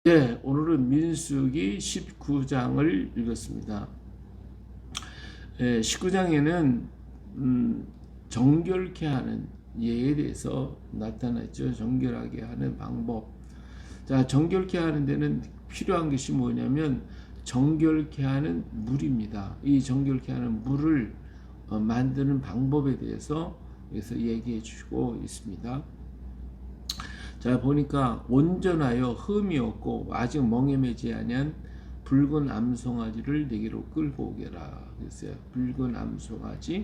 네, 오늘은 민수기 19장을 읽었습니다. 19장에는 정결케 하는 예에 대해서 나타났죠. 정결하게 하는 방법. 자, 정결케 하는 데는 필요한 것이 뭐냐면 정결케 하는 물입니다. 이 정결케 하는 물을 만드는 방법에 대해서 여기서 얘기해 주고 있습니다. 자, 보니까 온전하여 흠이 없고 아직 멍에 매지 아니한 붉은 암송아지를 내게로 끌고 오게라 그랬어요. 붉은 암송아지,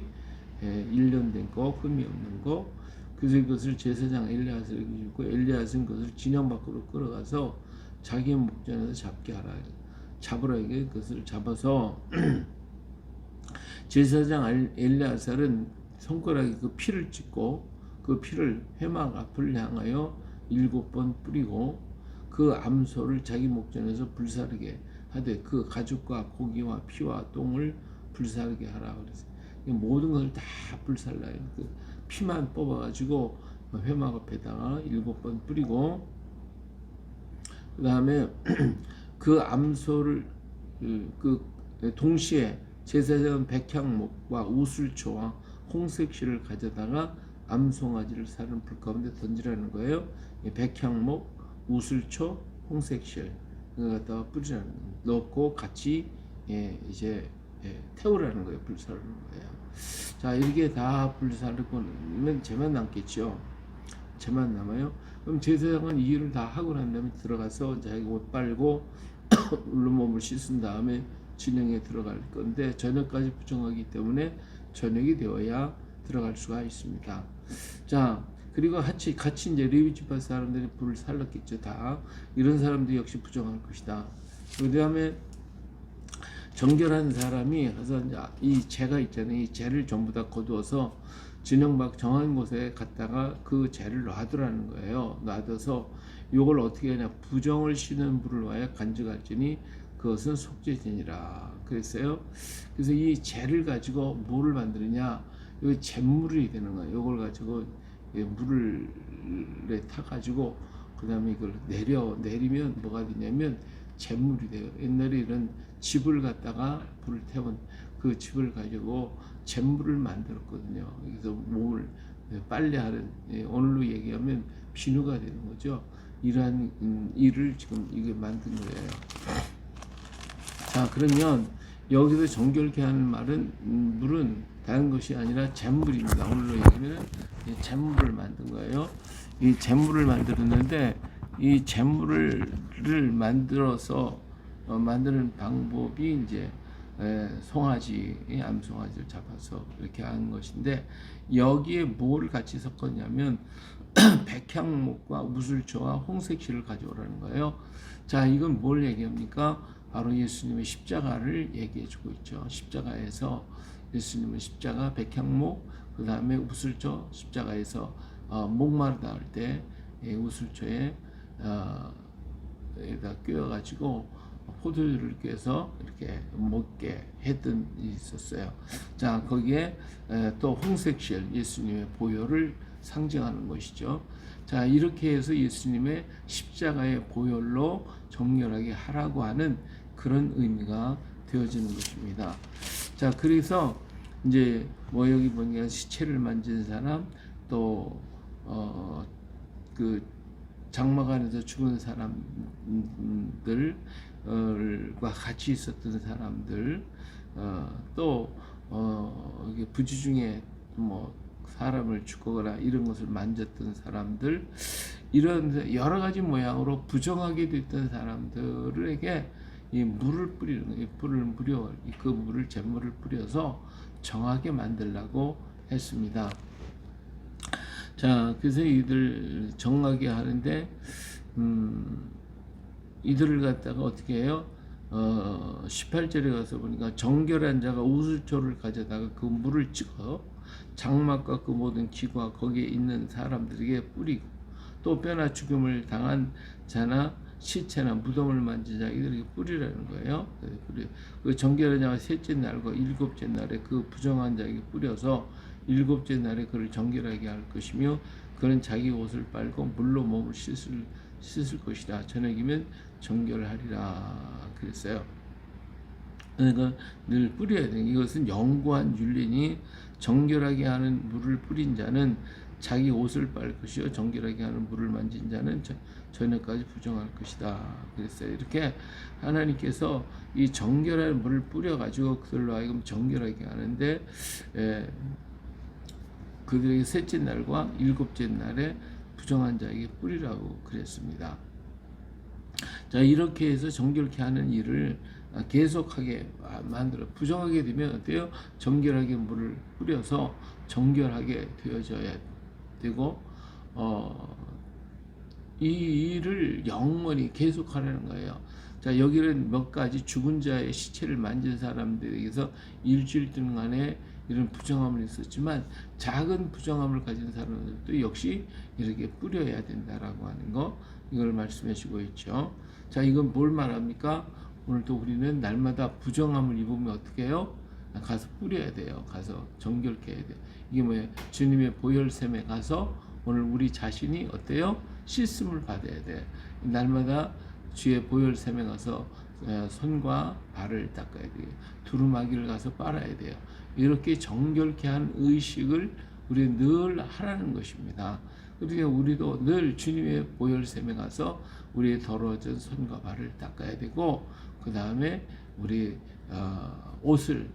1년 된 거, 흠이 없는 거. 그래서 이것을 제사장 엘리야스에게 주고 엘리야스는 그것을 진영 밖으로 끌어가서 자기 목전에서 잡게 하라. 잡으라. 이게 그것을 잡아서 제사장 엘리야스는 손가락에 그 피를 찍고 그 피를 회막 앞을 향하여 7번 뿌리고 그 암소를 자기 목전에서 불사르게 하되 그 가죽과 고기와 피와 똥을 불사르게 하라 그랬어요. 모든 것을 다 불살라요. 그 피만 뽑아가지고 회막 앞에다가 7번 뿌리고 그 다음에 그 암소를 그 동시에 제사장 백향목과 우슬초와 홍색실을 가져다가 암송아지를 사는 불 가운데 던지라는 거예요. 백향목, 우슬초, 홍색실 그걸 갖다가 뿌리라는 거예요. 넣고 같이 이제 태우라는 거예요. 불사르는 거예요. 자, 이렇게 다 불사르고는 재만 남겠죠. 재만 남아요. 그럼 제사장은 이 일을 다 하고 난 다음에 들어가서 자기 옷 빨고 울루몸을 씻은 다음에 진영에 들어갈 건데 저녁까지 부정하기 때문에 저녁이 되어야 들어갈 수가 있습니다. 자, 그리고 같이 이제 레위 지파 사람들이 불을 살랐겠죠. 다 이런 사람도 역시 부정할 것이다. 그 다음에 정결한 사람이 가서 이 재가 있잖아요. 이 재를 전부 다 거두어서 진영 밖 정한 곳에 갔다가 그 재를 놔두라는 거예요. 놔둬서 이걸 어떻게 하냐? 부정을 씻는 불을 와야 간직할지니 그것은 속죄제니라 그랬어요. 그래서 이 재를 가지고 뭐를 만드느냐? 이거 잿물이 되는 거예요. 이걸 가지고 물을 타가지고 그 다음에 이걸 내리면 뭐가 되냐면 잿물이 돼요. 옛날에 이런 집을 갖다가 불을 태운 그 집을 가지고 잿물을 만들었거든요. 그래서 몸을 빨래하는, 오늘로 얘기하면 비누가 되는 거죠. 이러한 일을 지금 이게 만든 거예요. 자, 그러면 여기서 정결케 하는 말은 물은 다른 것이 아니라 잿물입니다. 오늘로 얘기하면 잿물을 만든 거예요. 이 잿물을 만들었는데 이 잿물을 만들어서 만드는 방법이 이제 암송아지를 잡아서 이렇게 하는 것인데 여기에 뭘 같이 섞었냐면 백향목과 우슬초와 홍색실을 가져오라는 거예요. 자, 이건 뭘 얘기합니까? 바로 예수님의 십자가를 얘기해 주고 있죠. 십자가에서 예수님은 십자가, 백향목, 그 다음에 우슬초, 십자가에서 목마르다 할 때 우슬초에 에다 꿰어가지고 포도주를 꿰서 이렇게 먹게 했던 일이 있었어요. 자, 거기에 또 홍색실, 예수님의 보혈을 상징하는 것이죠. 자, 이렇게 해서 예수님의 십자가의 보혈로 정결하게 하라고 하는 그런 의미가 되어지는 것입니다. 자, 그래서 이제 뭐 여기 보니까 시체를 만진 사람, 또 그 장막 안에서 죽은 사람들과 같이 있었던 사람들, 또 이게 부지 중에 뭐 사람을 죽거나 이런 것을 만졌던 사람들, 이런 여러 가지 모양으로 부정하게 됐던 사람들에게 이 물을 뿌리는 거예요. 그 물을 잿물을 뿌려서 정하게 만들라고 했습니다. 자, 그래서 이들 정하게 하는데 이들을 갖다가 어떻게 해요? 18절에 가서 보니까 정결한 자가 우슬초를 가져다가 그 물을 찍어 장막과 그 모든 기구와 거기에 있는 사람들에게 뿌리고 또 뼈나 죽음을 당한 자나 시체나 무덤을 만진 자에게 뿌리라는 거예요. 그 정결한 자가 셋째 날과 일곱째 날에 그 부정한 자에게 뿌려서 일곱째 날에 그를 정결하게 할 것이며 그는 자기 옷을 빨고 물로 몸을 씻을 것이다. 저녁이면 정결하리라 그랬어요. 그러니까 늘 뿌려야 돼요. 이것은 영구한 윤리니 정결하게 하는 물을 뿌린 자는 자기 옷을 빨 것이요 정결하게 하는 물을 만진 자는 저녁까지 부정할 것이다 그랬어요. 이렇게 하나님께서 이 정결한 물을 뿌려가지고 그들로 하여금 정결하게 하는데 그들에게 셋째 날과 일곱째 날에 부정한 자에게 뿌리라고 그랬습니다. 자, 이렇게 해서 정결케 하는 일을 계속하게 만들어 부정하게 되면 어때요? 정결하게 물을 뿌려서 정결하게 되어져야 되고 이 일을 영원히 계속하라는 거예요. 자, 여기는 몇 가지 죽은 자의 시체를 만진 사람들에게서 일주일 동안에 이런 부정함을 있었지만 작은 부정함을 가진 사람들도 역시 이렇게 뿌려야 된다라고 하는 거 이걸 말씀해 주고 있죠. 자, 이건 뭘 말합니까? 오늘도 우리는 날마다 부정함을 입으면 어떻게 해요? 가서 뿌려야 돼요. 가서 정결케 해야 돼요. 이게 뭐예요? 주님의 보혈샘에 가서 오늘 우리 자신이 어때요? 씻음을 받아야 돼. 날마다 주의 보혈샘에 가서 손과 발을 닦아야 돼요. 두루마기를 가서 빨아야 돼요. 이렇게 정결케 한 의식을 우리 늘 하라는 것입니다. 그러니까 우리도 늘 주님의 보혈샘에 가서 우리의 더러워진 손과 발을 닦아야 되고 그 다음에 우리 옷을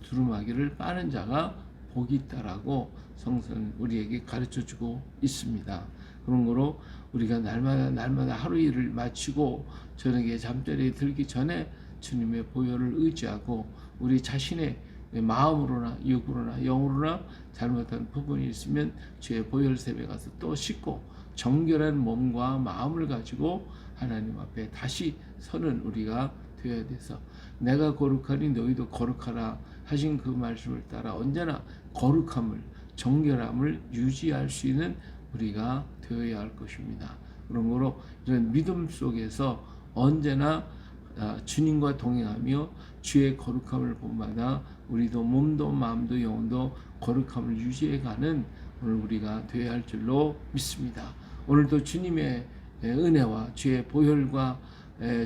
두루마기를 빠는 자가 복이 있다라고 성서는 우리에게 가르쳐주고 있습니다. 그런 거로 우리가 날마다 하루 일을 마치고 저녁에 잠자리에 들기 전에 주님의 보혈을 의지하고 우리 자신의 마음으로나 육으로나 영으로나 잘못한 부분이 있으면 주의 보혈샘에 가서 또 씻고 정결한 몸과 마음을 가지고 하나님 앞에 다시 서는 우리가 되어야 돼서 내가 거룩하니 너희도 거룩하라 하신 그 말씀을 따라 언제나 거룩함을 정결함을 유지할 수 있는 우리가 되어야 할 것입니다. 그런 거로 이런 믿음 속에서 언제나 주님과 동행하며 주의 거룩함을 본받아 우리도 몸도 마음도 영혼도 거룩함을 유지해가는 오늘 우리가 되어야 할 줄로 믿습니다. 오늘도 주님의 은혜와 주의 보혈과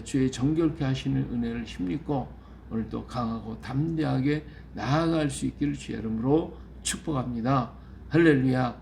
주의 정결케 하시는 은혜를 힘입고 오늘도 강하고 담대하게 나아갈 수 있기를 주의 이름으로 축복합니다. 할렐루야.